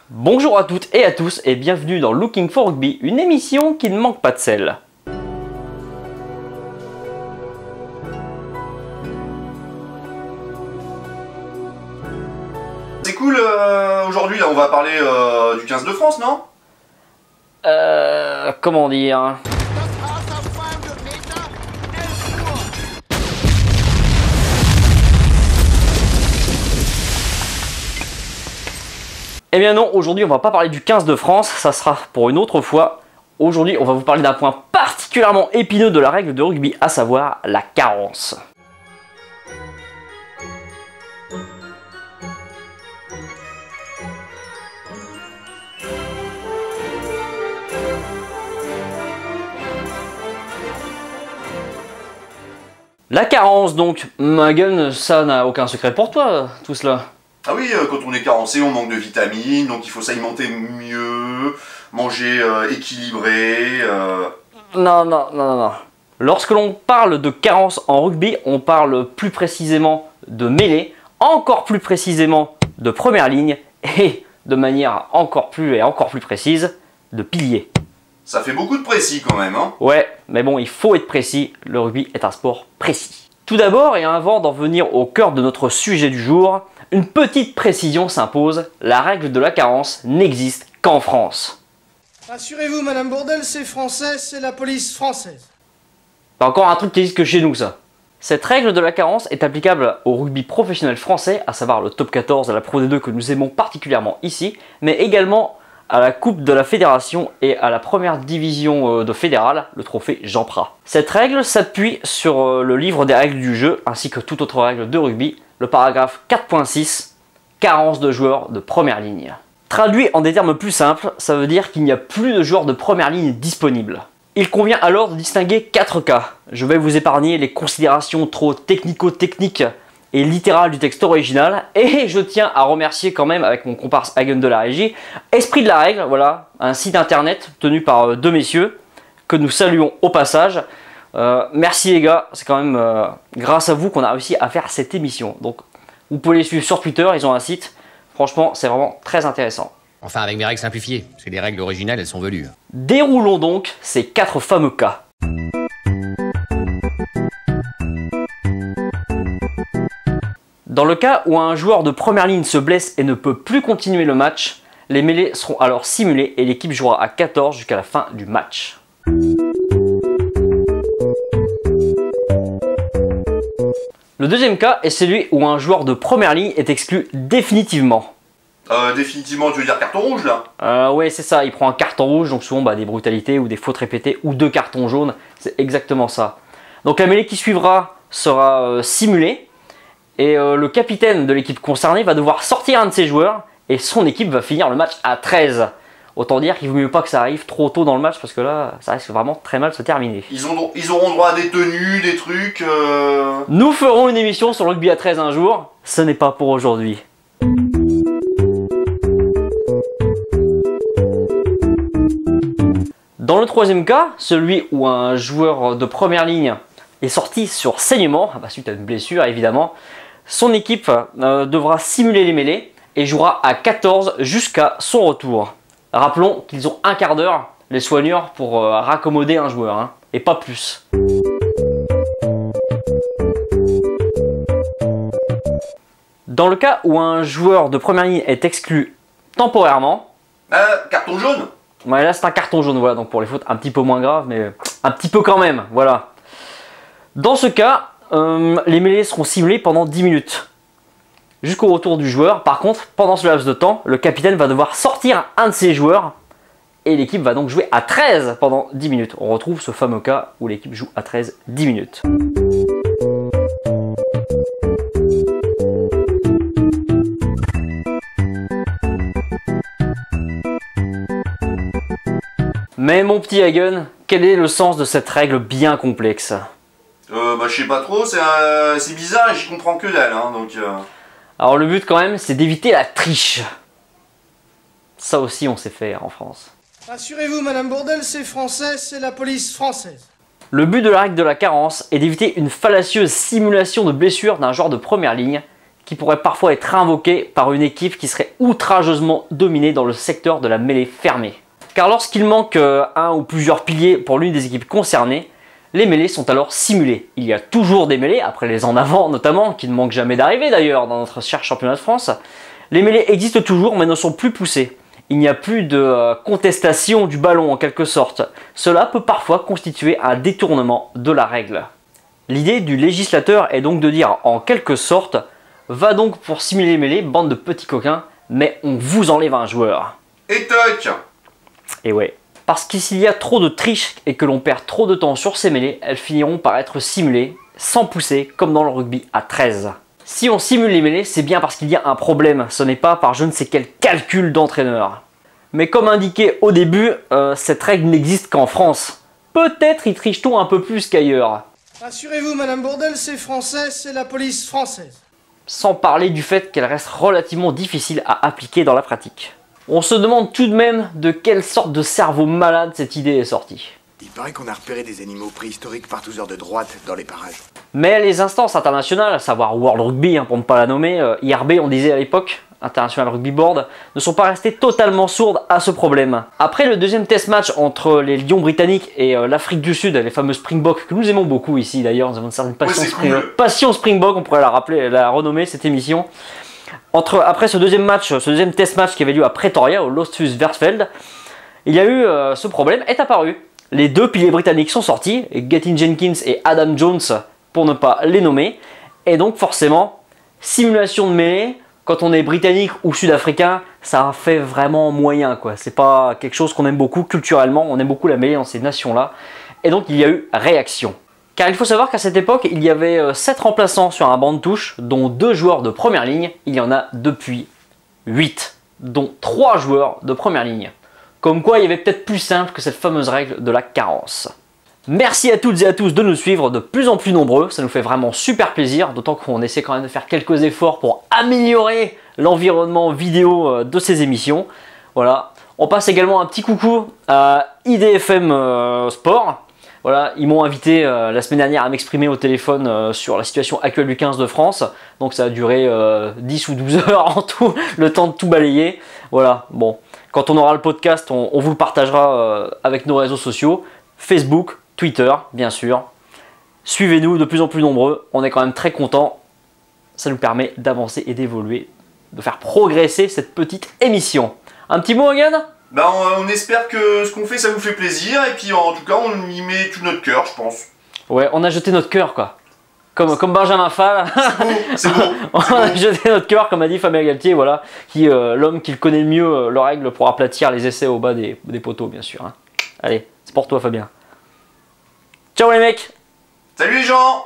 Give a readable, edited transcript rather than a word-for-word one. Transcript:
Bonjour à toutes et à tous et bienvenue dans Looking for Rugby, une émission qui ne manque pas de sel. C'est cool, aujourd'hui là on va parler du 15 de France, non? Comment dire? Eh bien non, aujourd'hui on va pas parler du 15 de France, ça sera pour une autre fois. Aujourd'hui on va vous parler d'un point particulièrement épineux de la règle de rugby, à savoir la carence. La carence donc, ma gueule, ça n'a aucun secret pour toi, tout cela. Ah oui, quand on est carencé, on manque de vitamines, donc il faut s'alimenter mieux, manger équilibré. Non. Lorsque l'on parle de carence en rugby, on parle plus précisément de mêlée, encore plus précisément de première ligne, et de manière encore plus précise, de pilier. Ça fait beaucoup de précis quand même, hein? Ouais, mais bon, il faut être précis, le rugby est un sport précis. Tout d'abord, et avant d'en venir au cœur de notre sujet du jour, une petite précision s'impose, la règle de la carence n'existe qu'en France. Rassurez-vous, Madame Bourdelle, c'est français, c'est la police française. C'est encore un truc qui existe que chez nous, ça. Cette règle de la carence est applicable au rugby professionnel français, à savoir le top 14 à la Pro D2 que nous aimons particulièrement ici, mais également à la Coupe de la Fédération et à la première division de fédérale, le trophée Jean Prat. Cette règle s'appuie sur le livre des règles du jeu, ainsi que toute autre règle de rugby, le paragraphe 4.6, carence de joueurs de première ligne. Traduit en des termes plus simples, ça veut dire qu'il n'y a plus de joueurs de première ligne disponibles. Il convient alors de distinguer 4 cas. Je vais vous épargner les considérations trop technico-techniques et littérales du texte original, et je tiens à remercier quand même, avec mon comparse Hagen de la régie, Esprit de la Règle, voilà, un site internet tenu par deux messieurs, que nous saluons au passage. Merci les gars, c'est quand même grâce à vous qu'on a réussi à faire cette émission. Donc vous pouvez les suivre sur Twitter, ils ont un site, franchement c'est vraiment très intéressant. Enfin avec mes règles simplifiées, c'est des règles originales, elles sont velues. Déroulons donc ces 4 fameux cas. Dans le cas où un joueur de première ligne se blesse et ne peut plus continuer le match, les mêlées seront alors simulées et l'équipe jouera à 14 jusqu'à la fin du match. Le deuxième cas est celui où un joueur de première ligne est exclu définitivement. Définitivement, tu veux dire carton rouge là? Ouais, c'est ça, il prend un carton rouge, donc souvent des brutalités ou des fautes répétées ou 2 cartons jaunes, c'est exactement ça. Donc la mêlée qui suivra sera simulée et le capitaine de l'équipe concernée va devoir sortir un de ses joueurs et son équipe va finir le match à 13. Autant dire qu'il vaut mieux pas que ça arrive trop tôt dans le match parce que là, ça risque vraiment très mal de se terminer. Ils auront droit à des tenues, des trucs... Nous ferons une émission sur le rugby à 13 un jour, ce n'est pas pour aujourd'hui. Dans le troisième cas, celui où un joueur de première ligne est sorti sur saignement, suite à une blessure évidemment, son équipe devra simuler les mêlées et jouera à 14 jusqu'à son retour. Rappelons qu'ils ont un quart d'heure, les soigneurs, pour raccommoder un joueur, hein, et pas plus. Dans le cas où un joueur de première ligne est exclu temporairement... carton jaune? Ouais, là c'est un carton jaune, voilà, donc pour les fautes un petit peu moins graves, mais un petit peu quand même, voilà. Dans ce cas, les mêlées seront simulées pendant 10 minutes. Jusqu'au retour du joueur. Par contre, pendant ce laps de temps, le capitaine va devoir sortir un de ses joueurs et l'équipe va donc jouer à 13 pendant 10 minutes. On retrouve ce fameux cas où l'équipe joue à 13 10 minutes. Mais mon petit Hagen, quel est le sens de cette règle bien complexe? Je sais pas trop, c'est bizarre et j'y comprends que dalle, hein, donc... Alors le but quand même, c'est d'éviter la triche. Ça aussi on sait faire en France. Rassurez-vous, Madame Bourdelle, c'est français, c'est la police française. Le but de la règle de la carence est d'éviter une fallacieuse simulation de blessure d'un joueur de première ligne qui pourrait parfois être invoqué par une équipe qui serait outrageusement dominée dans le secteur de la mêlée fermée. Car lorsqu'il manque un ou plusieurs piliers pour l'une des équipes concernées, les mêlées sont alors simulées. Il y a toujours des mêlées, après les en avant notamment, qui ne manquent jamais d'arriver d'ailleurs dans notre cher championnat de France. Les mêlées existent toujours mais ne sont plus poussées. Il n'y a plus de contestation du ballon en quelque sorte. Cela peut parfois constituer un détournement de la règle. L'idée du législateur est donc de dire en quelque sorte « Va donc pour simuler les mêlées, bande de petits coquins, mais on vous enlève un joueur. » Et toc! Et ouais. Parce que s'il y a trop de triches et que l'on perd trop de temps sur ces mêlées, elles finiront par être simulées, sans pousser, comme dans le rugby à 13. Si on simule les mêlées, c'est bien parce qu'il y a un problème, ce n'est pas par je ne sais quel calcul d'entraîneur. Mais comme indiqué au début, cette règle n'existe qu'en France. Peut-être y triche-t-on un peu plus qu'ailleurs. Rassurez-vous, Madame Bourdelle, c'est français, c'est la police française. Sans parler du fait qu'elle reste relativement difficile à appliquer dans la pratique. On se demande tout de même de quelle sorte de cerveau malade cette idée est sortie. Il paraît qu'on a repéré des animaux préhistoriques par tous heures de droite dans les parages. Mais les instances internationales, à savoir World Rugby pour ne pas la nommer, IRB on disait à l'époque, International Rugby Board, ne sont pas restées totalement sourdes à ce problème. Après le deuxième test match entre les Lions britanniques et l'Afrique du Sud, les fameux Springboks, que nous aimons beaucoup ici d'ailleurs, nous avons une certaine passion Springbok, on pourrait la rappeler, la renommer cette émission. Après ce deuxième test match qui avait lieu à Pretoria, au Losthuisversfeld, il y a eu ce problème est apparu. Les deux piliers britanniques sont sortis, Gethin Jenkins et Adam Jones, pour ne pas les nommer. Et donc forcément, simulation de mêlée, quand on est britannique ou sud-africain, ça fait vraiment moyen quoi. C'est pas quelque chose qu'on aime beaucoup culturellement, on aime beaucoup la mêlée dans ces nations-là. Et donc il y a eu réaction. Car il faut savoir qu'à cette époque, il y avait 7 remplaçants sur un banc de touche, dont 2 joueurs de première ligne. Il y en a depuis 8, dont 3 joueurs de première ligne. Comme quoi, il y avait peut-être plus simple que cette fameuse règle de la carence. Merci à toutes et à tous de nous suivre de plus en plus nombreux, ça nous fait vraiment super plaisir, d'autant qu'on essaie quand même de faire quelques efforts pour améliorer l'environnement vidéo de ces émissions. Voilà, on passe également un petit coucou à IDFM Sport. Voilà, ils m'ont invité la semaine dernière à m'exprimer au téléphone sur la situation actuelle du 15 de France. Donc ça a duré 10 ou 12 heures en tout, le temps de tout balayer. Voilà, bon, quand on aura le podcast, on vous le partagera avec nos réseaux sociaux. Facebook, Twitter, bien sûr. Suivez-nous de plus en plus nombreux, on est quand même très contents. Ça nous permet d'avancer et d'évoluer, de faire progresser cette petite émission. Un petit mot, Hogan ? Bah on espère que ce qu'on fait ça vous fait plaisir et puis en tout cas on y met tout notre cœur je pense. Ouais, on a jeté notre cœur quoi. Comme Benjamin Fall. C'est beau. On a jeté notre cœur comme a dit Fabien Galtier, voilà, qui l'homme qui le connaît le mieux leurs règles pour aplatir les essais au bas des poteaux bien sûr. Hein. Allez, c'est pour toi Fabien. Ciao les mecs. Salut les gens.